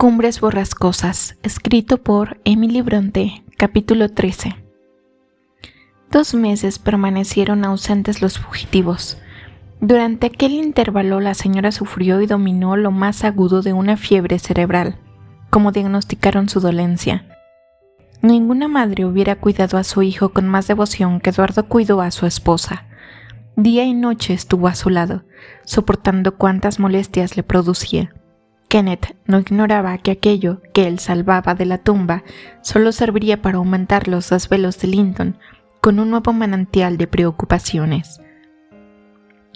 Cumbres borrascosas, escrito por Emily Brontë, capítulo 13. 2 meses permanecieron ausentes los fugitivos. Durante aquel intervalo la señora sufrió y dominó lo más agudo de una fiebre cerebral, como diagnosticaron su dolencia. Ninguna madre hubiera cuidado a su hijo con más devoción que Eduardo cuidó a su esposa. Día y noche estuvo a su lado, soportando cuantas molestias le producía. Kenneth no ignoraba que aquello que él salvaba de la tumba solo serviría para aumentar los desvelos de Linton con un nuevo manantial de preocupaciones.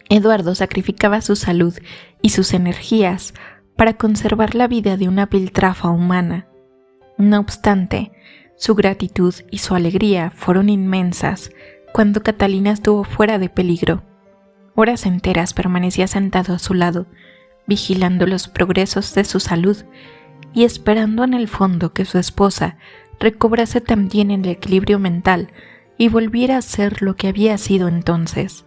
Eduardo sacrificaba su salud y sus energías para conservar la vida de una piltrafa humana. No obstante, su gratitud y su alegría fueron inmensas cuando Catalina estuvo fuera de peligro. Horas enteras permanecía sentado a su lado, vigilando los progresos de su salud y esperando en el fondo que su esposa recobrase también el equilibrio mental y volviera a ser lo que había sido entonces.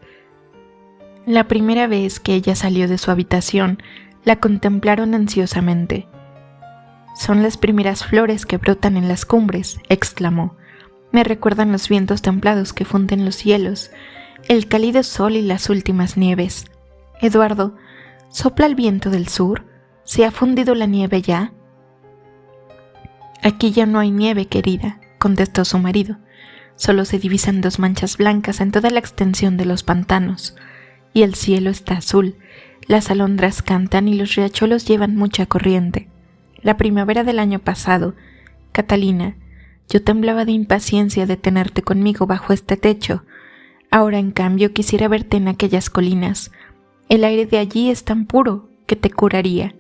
La primera vez que ella salió de su habitación, la contemplaron ansiosamente. «Son las primeras flores que brotan en las cumbres», exclamó. «Me recuerdan los vientos templados que funden los hielos, el cálido sol y las últimas nieves. Eduardo, ¿sopla el viento del sur? ¿Se ha fundido la nieve ya?» «Aquí ya no hay nieve, querida», contestó su marido. «Solo se divisan 2 manchas blancas en toda la extensión de los pantanos. Y el cielo está azul, las alondras cantan y los riachuelos llevan mucha corriente. La primavera del año pasado, Catalina, yo temblaba de impaciencia de tenerte conmigo bajo este techo. Ahora, en cambio, quisiera verte en aquellas colinas. El aire de allí es tan puro que te curaría».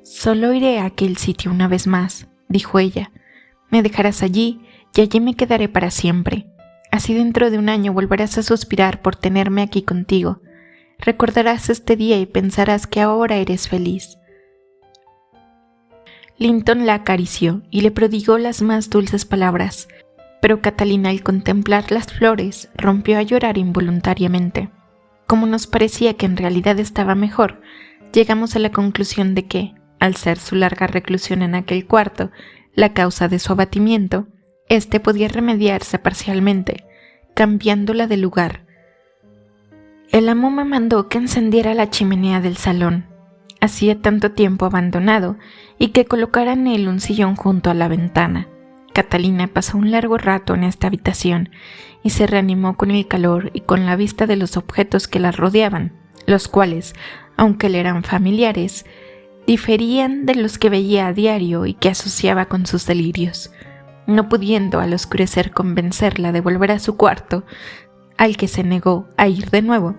«Solo iré a aquel sitio una vez más», dijo ella. «Me dejarás allí y allí me quedaré para siempre. Así dentro de un año volverás a suspirar por tenerme aquí contigo. Recordarás este día y pensarás que ahora eres feliz». Linton la acarició y le prodigó las más dulces palabras, pero Catalina, al contemplar las flores, rompió a llorar involuntariamente. Como nos parecía que en realidad estaba mejor, llegamos a la conclusión de que, al ser su larga reclusión en aquel cuarto la causa de su abatimiento, éste podía remediarse parcialmente, cambiándola de lugar. El amo me mandó que encendiera la chimenea del salón, hacía tanto tiempo abandonado, y que colocara en él un sillón junto a la ventana. Catalina pasó un largo rato en esta habitación y se reanimó con el calor y con la vista de los objetos que la rodeaban, los cuales, aunque le eran familiares, diferían de los que veía a diario y que asociaba con sus delirios. No pudiendo al oscurecer convencerla de volver a su cuarto, al que se negó a ir de nuevo,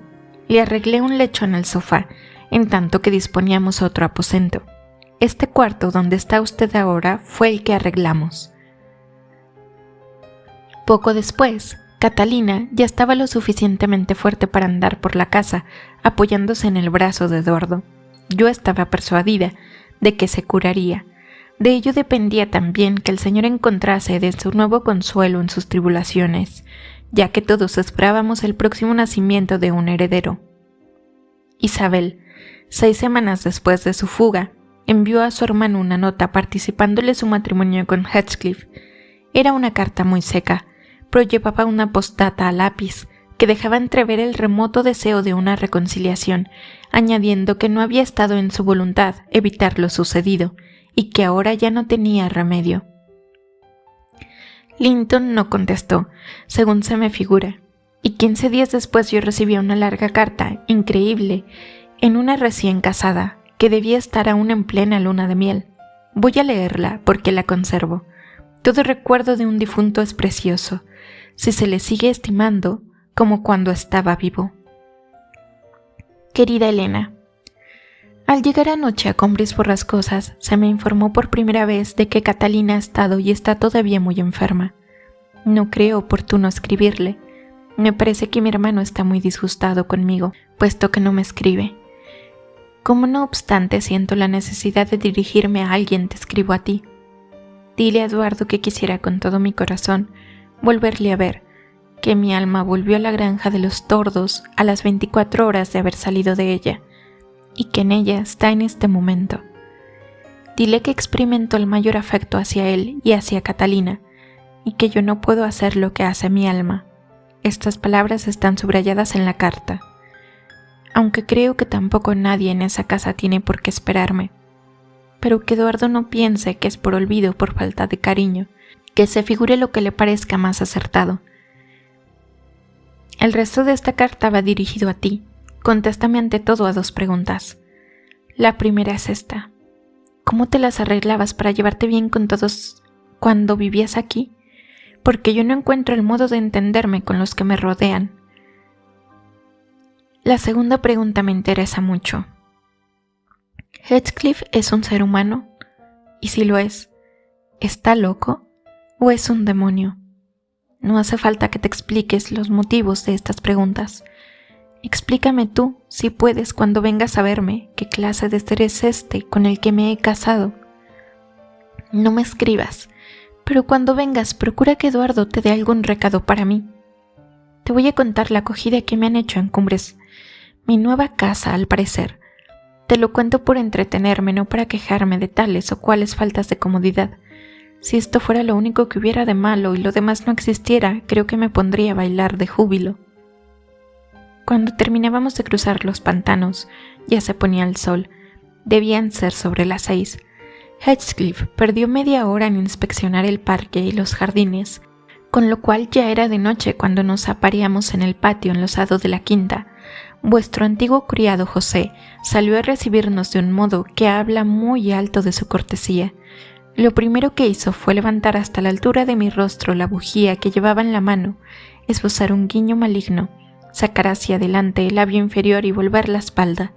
le arreglé un lecho en el sofá, en tanto que disponíamos otro aposento. Este cuarto donde está usted ahora fue el que arreglamos. Poco después, Catalina ya estaba lo suficientemente fuerte para andar por la casa, apoyándose en el brazo de Eduardo. Yo estaba persuadida de que se curaría. De ello dependía también que el Señor encontrase de su nuevo consuelo en sus tribulaciones, ya que todos esperábamos el próximo nacimiento de un heredero. Isabel, 6 semanas después de su fuga, envió a su hermano una nota participándole su matrimonio con Heathcliff. Era una carta muy seca, pero llevaba una postdata a lápiz que dejaba entrever el remoto deseo de una reconciliación, añadiendo que no había estado en su voluntad evitar lo sucedido y que ahora ya no tenía remedio. Linton no contestó, según se me figura, y 15 días después yo recibí una larga carta, increíble, en una recién casada, que debía estar aún en plena luna de miel. Voy a leerla porque la conservo. Todo recuerdo de un difunto es precioso, si se le sigue estimando como cuando estaba vivo. Querida Elena, al llegar anoche a Cumbres Borrascosas se me informó por primera vez de que Catalina ha estado y está todavía muy enferma. No creo oportuno escribirle. Me parece que mi hermano está muy disgustado conmigo, puesto que no me escribe. Como no obstante siento la necesidad de dirigirme a alguien, te escribo a ti. Dile a Eduardo que quisiera con todo mi corazón volverle a ver, que mi alma volvió a la granja de los tordos a las 24 horas de haber salido de ella, y que en ella está en este momento. Dile que experimento el mayor afecto hacia él y hacia Catalina, y que yo no puedo hacer lo que hace mi alma. Estas palabras están subrayadas en la carta. Aunque creo que tampoco nadie en esa casa tiene por qué esperarme. Pero que Eduardo no piense que es por olvido o por falta de cariño, que se figure lo que le parezca más acertado. El resto de esta carta va dirigido a ti. Contéstame ante todo a 2 preguntas. La primera es esta. ¿Cómo te las arreglabas para llevarte bien con todos cuando vivías aquí? Porque yo no encuentro el modo de entenderme con los que me rodean. La segunda pregunta me interesa mucho. ¿Heathcliff es un ser humano? Y si lo es, ¿está loco o es un demonio? No hace falta que te expliques los motivos de estas preguntas. Explícame tú, si puedes, cuando vengas a verme, qué clase de ser es este con el que me he casado. No me escribas, pero cuando vengas procura que Eduardo te dé algún recado para mí. Te voy a contar la acogida que me han hecho en Cumbres, mi nueva casa al parecer. Te lo cuento por entretenerme, no para quejarme de tales o cuales faltas de comodidad. Si esto fuera lo único que hubiera de malo y lo demás no existiera, creo que me pondría a bailar de júbilo. Cuando terminábamos de cruzar los pantanos, ya se ponía el sol. Debían ser sobre las 6. Heathcliff perdió media hora en inspeccionar el parque y los jardines, con lo cual ya era de noche cuando nos apareamos en el patio enlosado de la quinta. Vuestro antiguo criado José salió a recibirnos de un modo que habla muy alto de su cortesía. Lo primero que hizo fue levantar hasta la altura de mi rostro la bujía que llevaba en la mano, esbozar un guiño maligno, sacar hacia adelante el labio inferior y volver la espalda.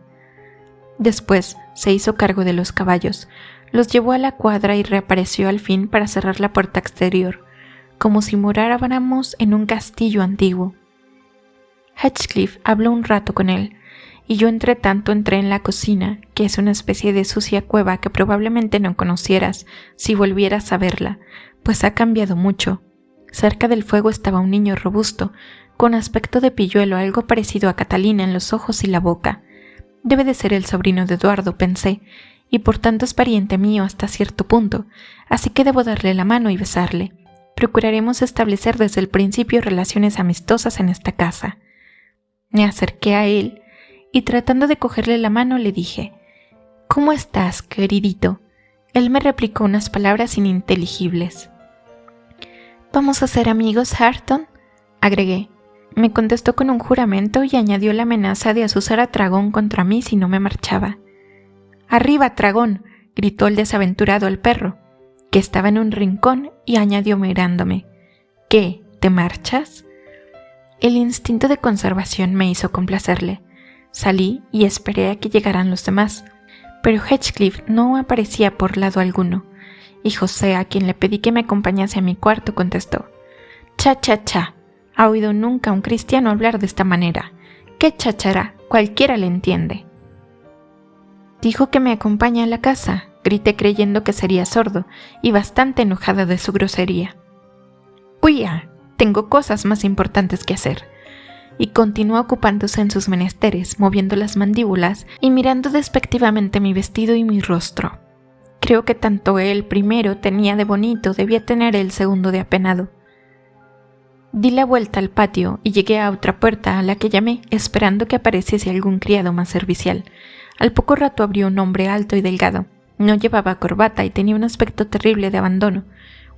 Después se hizo cargo de los caballos, los llevó a la cuadra y reapareció al fin para cerrar la puerta exterior, como si moráramos en un castillo antiguo. Heathcliff habló un rato con él, y yo entre tanto entré en la cocina, que es una especie de sucia cueva que probablemente no conocieras si volvieras a verla, pues ha cambiado mucho. Cerca del fuego estaba un niño robusto, con aspecto de pilluelo algo parecido a Catalina en los ojos y la boca. Debe de ser el sobrino de Eduardo, pensé, y por tanto es pariente mío hasta cierto punto, así que debo darle la mano y besarle. Procuraremos establecer desde el principio relaciones amistosas en esta casa. Me acerqué a él y tratando de cogerle la mano le dije: «¿Cómo estás, queridito?». Él me replicó unas palabras ininteligibles. «¿Vamos a ser amigos, Hareton?», agregué. Me contestó con un juramento y añadió la amenaza de azuzar a Tragón contra mí si no me marchaba. «¡Arriba, Tragón!», gritó el desaventurado al perro, que estaba en un rincón, y añadió mirándome: «¿Qué, te marchas?». El instinto de conservación me hizo complacerle. Salí y esperé a que llegaran los demás, pero Heathcliff no aparecía por lado alguno, y José, a quien le pedí que me acompañase a mi cuarto, contestó: «Cha, cha, cha. ¿Ha oído nunca un cristiano hablar de esta manera? ¿Qué cháchara? Cualquiera le entiende». «Dijo que me acompaña a la casa», grité creyendo que sería sordo y bastante enojada de su grosería. «¡Huya! Tengo cosas más importantes que hacer». Y continuó ocupándose en sus menesteres, moviendo las mandíbulas y mirando despectivamente mi vestido y mi rostro. Creo que tanto él primero tenía de bonito, debía tener el segundo de apenado. Di la vuelta al patio y llegué a otra puerta a la que llamé, esperando que apareciese algún criado más servicial. Al poco rato abrió un hombre alto y delgado. No llevaba corbata y tenía un aspecto terrible de abandono.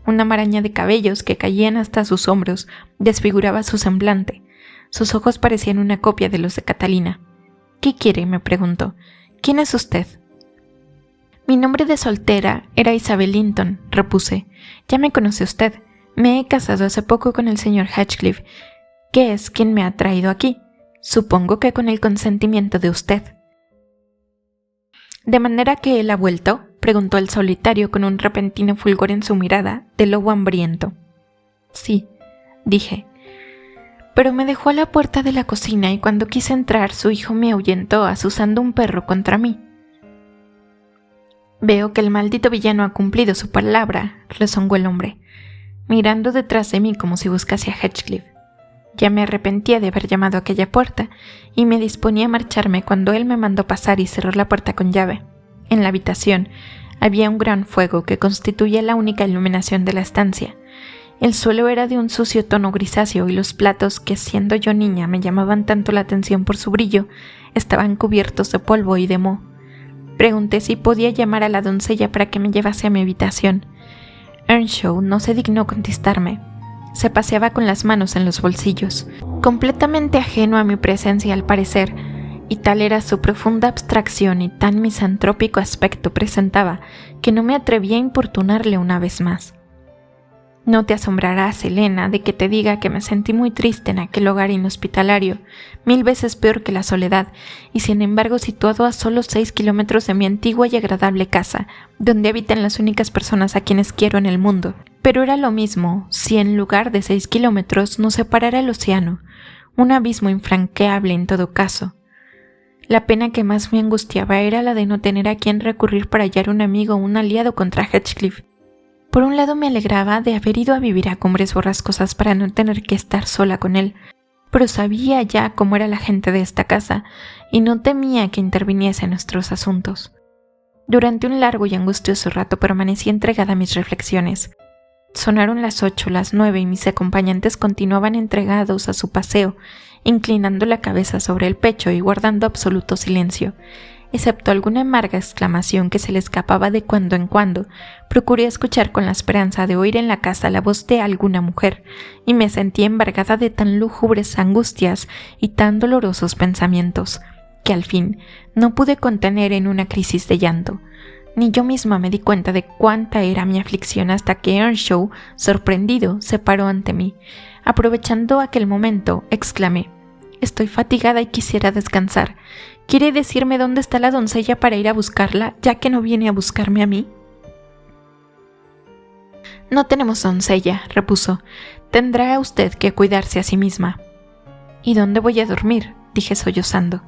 Una maraña de cabellos que caían hasta sus hombros desfiguraba su semblante. Sus ojos parecían una copia de los de Catalina. «¿Qué quiere?», me preguntó. «¿Quién es usted?». «Mi nombre de soltera era Isabel Linton», repuse. «Ya me conoce usted. Me he casado hace poco con el señor Heathcliff, que es quien me ha traído aquí. Supongo que con el consentimiento de usted». «¿De manera que él ha vuelto?», preguntó el solitario con un repentino fulgor en su mirada de lobo hambriento. «Sí», dije. «Pero me dejó a la puerta de la cocina y cuando quise entrar su hijo me ahuyentó azuzando un perro contra mí». «Veo que el maldito villano ha cumplido su palabra», rezongó el hombre, mirando detrás de mí como si buscase a Heathcliff. Ya me arrepentía de haber llamado a aquella puerta y me disponía a marcharme cuando él me mandó pasar y cerró la puerta con llave. En la habitación Había un gran fuego que constituía la única iluminación de la estancia. El suelo era de un sucio tono grisáceo y los platos, que siendo yo niña me llamaban tanto la atención por su brillo, estaban cubiertos de polvo y de moho. Pregunté si podía llamar a la doncella para que me llevase a mi habitación. Earnshaw no se dignó contestarme. Se paseaba con las manos en los bolsillos, completamente ajeno a mi presencia al parecer, y tal era su profunda abstracción y tan misantrópico aspecto presentaba que no me atreví a importunarle una vez más. No te asombrarás, Helena, de que te diga que me sentí muy triste en aquel hogar inhospitalario, 1000 veces peor que la soledad, y sin embargo situado a solo 6 kilómetros de mi antigua y agradable casa, donde habitan las únicas personas a quienes quiero en el mundo. Pero era lo mismo si en lugar de 6 kilómetros nos separara el océano, un abismo infranqueable en todo caso. La pena que más me angustiaba era la de no tener a quien recurrir para hallar un amigo o un aliado contra Heathcliff. Por un lado me alegraba de haber ido a vivir a Cumbres Borrascosas para no tener que estar sola con él, pero sabía ya cómo era la gente de esta casa y no temía que interviniese en nuestros asuntos. Durante un largo y angustioso rato permanecí entregada a mis reflexiones. Sonaron las 8, las 9 y mis acompañantes continuaban entregados a su paseo, inclinando la cabeza sobre el pecho y guardando absoluto silencio. Excepto alguna amarga exclamación que se le escapaba de cuando en cuando, procuré escuchar con la esperanza de oír en la casa la voz de alguna mujer, y me sentí embargada de tan lúgubres angustias y tan dolorosos pensamientos, que al fin no pude contener en una crisis de llanto. Ni yo misma me di cuenta de cuánta era mi aflicción hasta que Earnshaw, sorprendido, se paró ante mí. Aprovechando aquel momento, exclamé: «Estoy fatigada y quisiera descansar. ¿Quiere decirme dónde está la doncella para ir a buscarla, ya que no viene a buscarme a mí?» «No tenemos doncella», repuso. «Tendrá usted que cuidarse a sí misma». «¿Y dónde voy a dormir?», dije sollozando.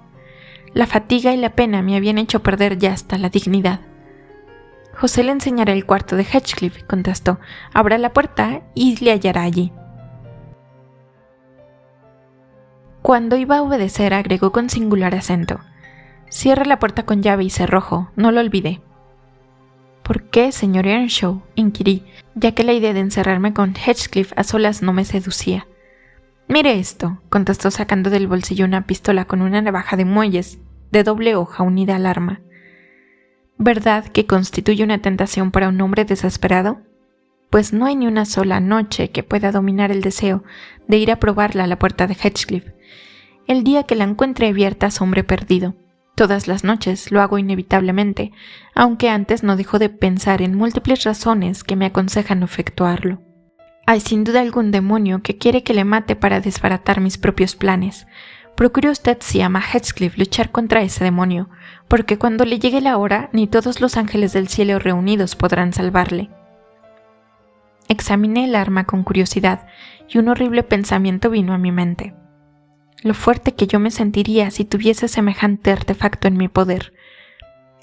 La fatiga y la pena me habían hecho perder ya hasta la dignidad. «José le enseñará el cuarto de Heathcliff», contestó. «Abra la puerta y le hallará allí». Cuando iba a obedecer, agregó con singular acento: «Cierre la puerta con llave y cerrojo, no lo olvide». «¿Por qué, señor Earnshaw?», inquirí, ya que la idea de encerrarme con Heathcliff a solas no me seducía. «Mire esto», contestó sacando del bolsillo una pistola con una navaja de muelles de doble hoja unida al arma. «¿Verdad que constituye una tentación para un hombre desesperado? Pues no hay ni una sola noche que pueda dominar el deseo de ir a probarla a la puerta de Heathcliff. El día que la encuentre abierta es hombre perdido. Todas las noches lo hago inevitablemente, aunque antes no dejo de pensar en múltiples razones que me aconsejan no efectuarlo. Hay sin duda algún demonio que quiere que le mate para desbaratar mis propios planes. Procure usted, si ama a Heathcliff, luchar contra ese demonio, porque cuando le llegue la hora, ni todos los ángeles del cielo reunidos podrán salvarle». Examiné el arma con curiosidad y un horrible pensamiento vino a mi mente. Lo fuerte que yo me sentiría si tuviese semejante artefacto en mi poder.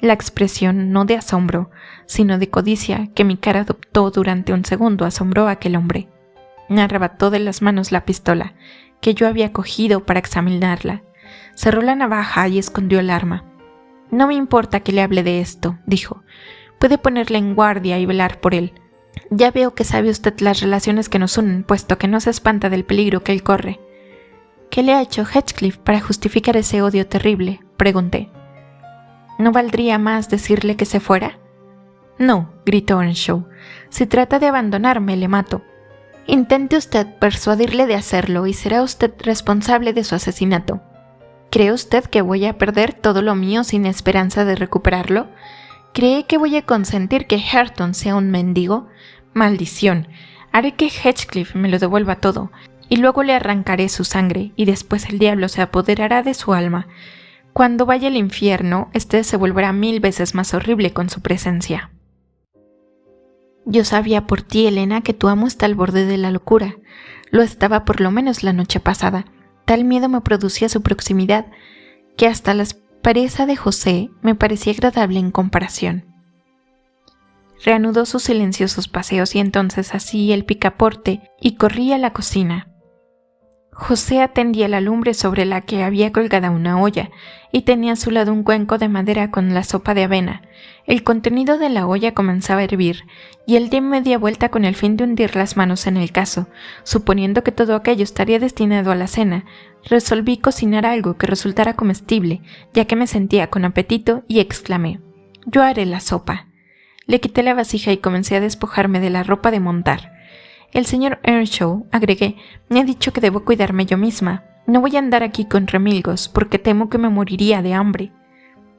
La expresión no de asombro, sino de codicia que mi cara adoptó durante un segundo asombró a aquel hombre. Me arrebató de las manos la pistola, que yo había cogido para examinarla. Cerró la navaja y escondió el arma. «No me importa que le hable de esto», dijo. «Puede ponerle en guardia y velar por él. Ya veo que sabe usted las relaciones que nos unen, puesto que no se espanta del peligro que él corre». «¿Qué le ha hecho Heathcliff para justificar ese odio terrible?», pregunté. «¿No valdría más decirle que se fuera?». «No», gritó Earnshaw. «Si trata de abandonarme, le mato. Intente usted persuadirle de hacerlo y será usted responsable de su asesinato. ¿Cree usted que voy a perder todo lo mío sin esperanza de recuperarlo? ¿Cree que voy a consentir que Hareton sea un mendigo? Maldición. Haré que Heathcliff me lo devuelva todo, y luego le arrancaré su sangre, y después el diablo se apoderará de su alma. Cuando vaya al infierno, este se volverá 1000 veces más horrible con su presencia». «Yo sabía por ti, Helena, que tu amo está al borde de la locura. Lo estaba por lo menos la noche pasada. Tal miedo me producía su proximidad, que hasta la aspereza de José me parecía agradable en comparación». Reanudó sus silenciosos paseos y entonces así el picaporte y corrí a la cocina. José atendía la lumbre sobre la que había colgada una olla y tenía a su lado un cuenco de madera con la sopa de avena. El contenido de la olla comenzaba a hervir y él dio media vuelta con el fin de hundir las manos en el cazo. Suponiendo que todo aquello estaría destinado a la cena, resolví cocinar algo que resultara comestible, ya que me sentía con apetito, y exclamé: «Yo haré la sopa». Le quité la vasija y comencé a despojarme de la ropa de montar. «El señor Earnshaw», agregué, «me ha dicho que debo cuidarme yo misma. No voy a andar aquí con remilgos, porque temo que me moriría de hambre».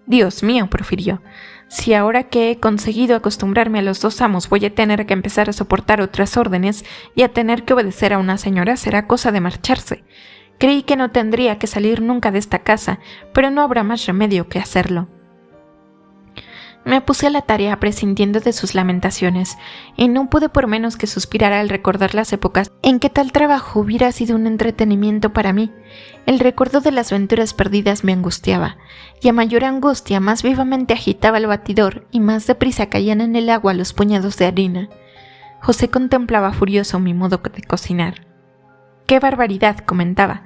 «Dios mío», profirió, «si ahora que he conseguido acostumbrarme a los dos amos voy a tener que empezar a soportar otras órdenes y a tener que obedecer a una señora, será cosa de marcharse. Creí que no tendría que salir nunca de esta casa, pero no habrá más remedio que hacerlo». Me puse a la tarea prescindiendo de sus lamentaciones, y no pude por menos que suspirar al recordar las épocas en que tal trabajo hubiera sido un entretenimiento para mí. El recuerdo de las aventuras perdidas me angustiaba, y a mayor angustia más vivamente agitaba el batidor y más deprisa caían en el agua los puñados de harina. José contemplaba furioso mi modo de cocinar. «¡Qué barbaridad!», comentaba.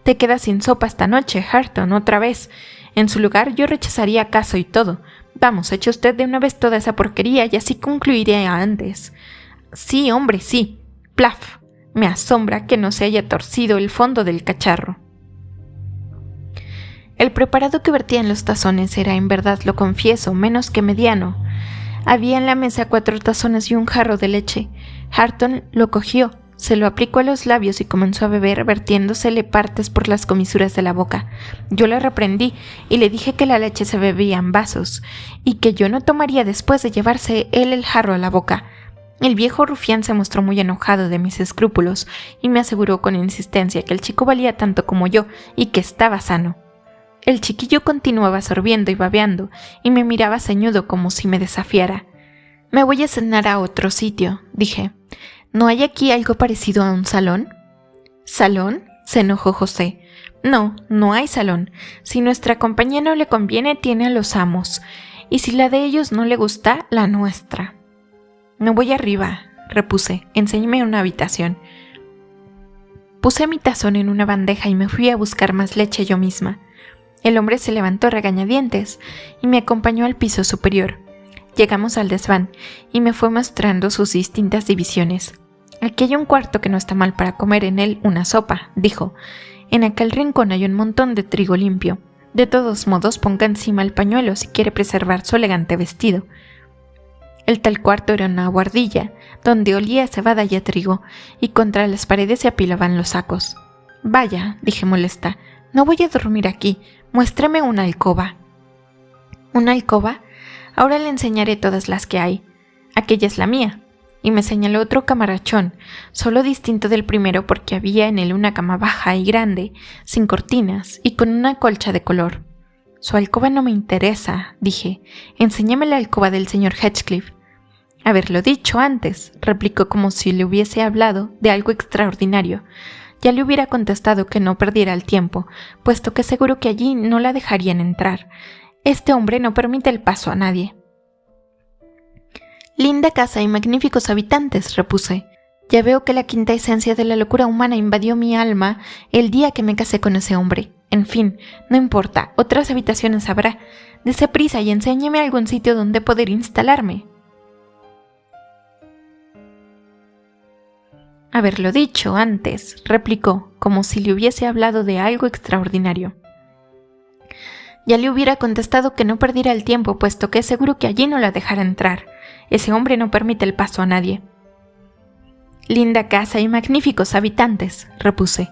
«Te quedas sin sopa esta noche, Hareton, otra vez. En su lugar yo rechazaría caso y todo. Vamos, eche usted de una vez toda esa porquería y así concluiré antes». «Sí, hombre, sí. Plaf. Me asombra que no se haya torcido el fondo del cacharro». El preparado que vertía en los tazones era, en verdad lo confieso, menos que mediano. Había en la mesa 4 tazones y un jarro de leche. Hareton lo cogió, se lo aplicó a los labios y comenzó a beber, vertiéndosele partes por las comisuras de la boca. Yo le reprendí y le dije que la leche se bebía en vasos y que yo no tomaría después de llevarse él el jarro a la boca. El viejo rufián se mostró muy enojado de mis escrúpulos y me aseguró con insistencia que el chico valía tanto como yo y que estaba sano. El chiquillo continuaba sorbiendo y babeando y me miraba ceñudo como si me desafiara. «Me voy a cenar a otro sitio», dije. «¿No hay aquí algo parecido a un salón?» «¿Salón?», se enojó José. «No, no hay salón. Si nuestra compañía no le conviene, tiene a los amos. Y si la de ellos no le gusta, la nuestra». «No voy arriba», repuse. «Enséñeme una habitación». Puse mi tazón en una bandeja y me fui a buscar más leche yo misma. El hombre se levantó a regañadientes y me acompañó al piso superior. Llegamos al desván y me fue mostrando sus distintas divisiones. «Aquí hay un cuarto que no está mal para comer en él una sopa», dijo. «En aquel rincón hay un montón de trigo limpio. De todos modos, ponga encima el pañuelo si quiere preservar su elegante vestido». El tal cuarto era una buhardilla, donde olía a cebada y a trigo, y contra las paredes se apilaban los sacos. «Vaya», dije molesta, «no voy a dormir aquí. Muéstreme una alcoba». «¿Una alcoba? Ahora le enseñaré todas las que hay. Aquella es la mía». Y me señaló otro camarachón, solo distinto del primero porque había en él una cama baja y grande, sin cortinas y con una colcha de color. «Su alcoba no me interesa», dije. «Enséñame la alcoba del señor Heathcliff». «Haberlo dicho antes», replicó como si le hubiese hablado de algo extraordinario. Ya le hubiera contestado que no perdiera el tiempo, puesto que seguro que allí no la dejarían entrar. Este hombre no permite el paso a nadie. «Linda casa y magníficos habitantes», repuse. «Ya veo que la quinta esencia de la locura humana invadió mi alma el día que me casé con ese hombre. En fin, no importa, otras habitaciones habrá. Dese prisa y enséñeme algún sitio donde poder instalarme». «Haberlo dicho antes», replicó, como si le hubiese hablado de algo extraordinario. Ya le hubiera contestado que no perdiera el tiempo, puesto que es seguro que allí no la dejara entrar. Ese hombre no permite el paso a nadie. «Linda casa y magníficos habitantes», repuse.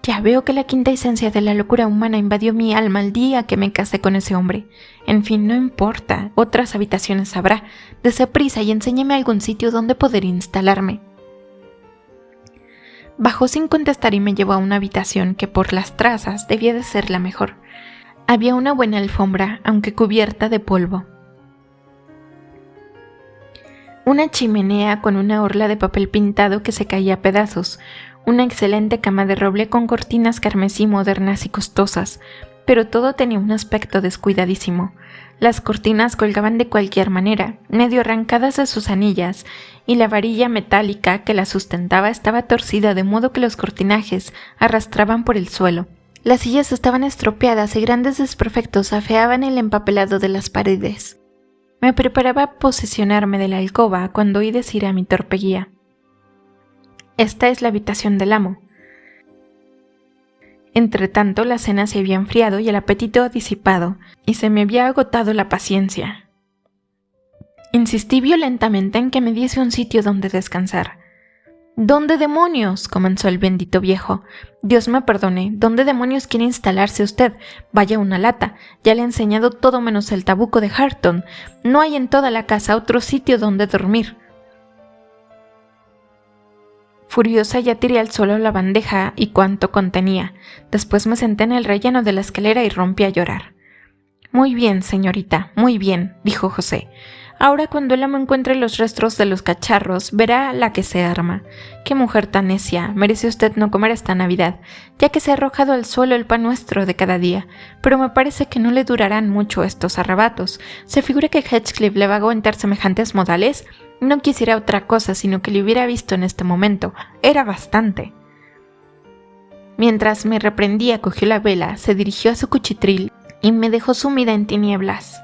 «Ya veo que la quinta esencia de la locura humana invadió mi alma el día que me casé con ese hombre. En fin, no importa, otras habitaciones habrá. Dese prisa y enséñeme algún sitio donde poder instalarme». Bajó sin contestar y me llevó a una habitación que por las trazas debía de ser la mejor. Había una buena alfombra, aunque cubierta de polvo. Una chimenea con una orla de papel pintado que se caía a pedazos, una excelente cama de roble con cortinas carmesí modernas y costosas, pero todo tenía un aspecto descuidadísimo. Las cortinas colgaban de cualquier manera, medio arrancadas de sus anillas, y la varilla metálica que las sustentaba estaba torcida de modo que los cortinajes arrastraban por el suelo. Las sillas estaban estropeadas y grandes desperfectos afeaban el empapelado de las paredes. Me preparaba a posesionarme de la alcoba cuando oí decir a mi torpe guía: «Esta es la habitación del amo». Entretanto, la cena se había enfriado y el apetito disipado, y se me había agotado la paciencia. Insistí violentamente en que me diese un sitio donde descansar. «¿Dónde demonios?», comenzó el bendito viejo. «Dios me perdone, ¿dónde demonios quiere instalarse usted? Vaya una lata, ya le he enseñado todo menos el tabuco de Hareton. No hay en toda la casa otro sitio donde dormir». Furiosa, ya tiré al suelo la bandeja y cuanto contenía. Después me senté en el relleno de la escalera y rompí a llorar. «Muy bien, señorita, muy bien», dijo José. «Ahora cuando el amo encuentre los restos de los cacharros, verá la que se arma. ¡Qué mujer tan necia! Merece usted no comer esta Navidad, ya que se ha arrojado al suelo el pan nuestro de cada día. Pero me parece que no le durarán mucho estos arrebatos. ¿Se figura que Heathcliff le va a aguantar semejantes modales? No quisiera otra cosa sino que le hubiera visto en este momento. Era bastante». Mientras me reprendía, cogió la vela, se dirigió a su cuchitril y me dejó sumida en tinieblas.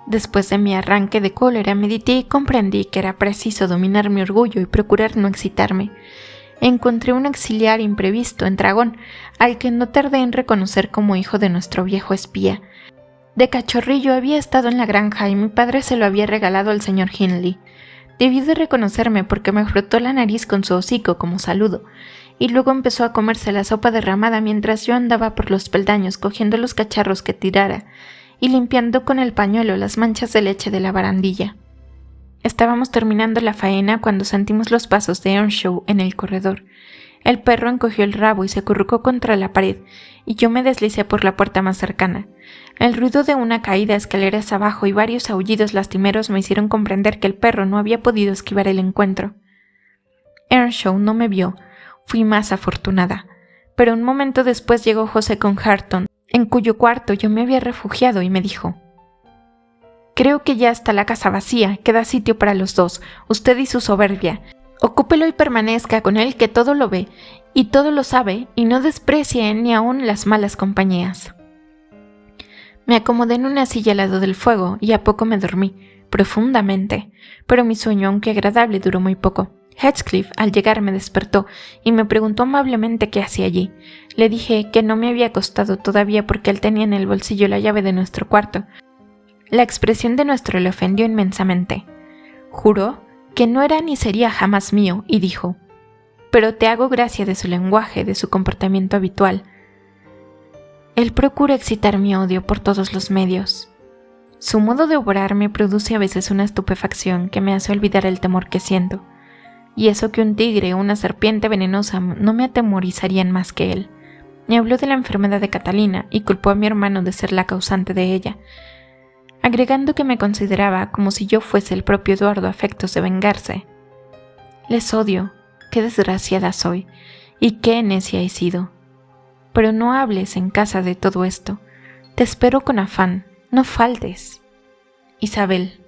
Después de mi arranque de cólera, medité y comprendí que era preciso dominar mi orgullo y procurar no excitarme. Encontré un auxiliar imprevisto en Dragón, al que no tardé en reconocer como hijo de nuestro viejo espía. De cachorrillo había estado en la granja y mi padre se lo había regalado al señor Hindley. Debió de reconocerme porque me frotó la nariz con su hocico como saludo, y luego empezó a comerse la sopa derramada mientras yo andaba por los peldaños cogiendo los cacharros que tirara y limpiando con el pañuelo las manchas de leche de la barandilla. Estábamos terminando la faena cuando sentimos los pasos de Earnshaw en el corredor. El perro encogió el rabo y se acurrucó contra la pared, y yo me deslicé por la puerta más cercana. El ruido de una caída escaleras abajo y varios aullidos lastimeros me hicieron comprender que el perro no había podido esquivar el encuentro. Earnshaw no me vio. Fui más afortunada. Pero un momento después llegó José con Hareton, en cuyo cuarto yo me había refugiado, y me dijo: «Creo que ya está la casa vacía, queda sitio para los dos, usted y su soberbia. Ocúpelo y permanezca con él, que todo lo ve, y todo lo sabe, y no desprecie ni aun las malas compañías». Me acomodé en una silla al lado del fuego, y a poco me dormí, profundamente, pero mi sueño, aunque agradable, duró muy poco. Heathcliff, al llegar, me despertó y me preguntó amablemente qué hacía allí. Le dije que no me había acostado todavía porque él tenía en el bolsillo la llave de nuestro cuarto. La expresión de nuestro le ofendió inmensamente. Juró que no era ni sería jamás mío y dijo: «Pero te hago gracia de su lenguaje, de su comportamiento habitual. Él procura excitar mi odio por todos los medios. Su modo de obrar me produce a veces una estupefacción que me hace olvidar el temor que siento. Y eso que un tigre o una serpiente venenosa no me atemorizarían más que él». Me habló de la enfermedad de Catalina y culpó a mi hermano de ser la causante de ella, agregando que me consideraba como si yo fuese el propio Eduardo a efectos de vengarse. Les odio, qué desgraciada soy, y qué necia he sido. Pero no hables en casa de todo esto. Te espero con afán, no faltes. Isabel.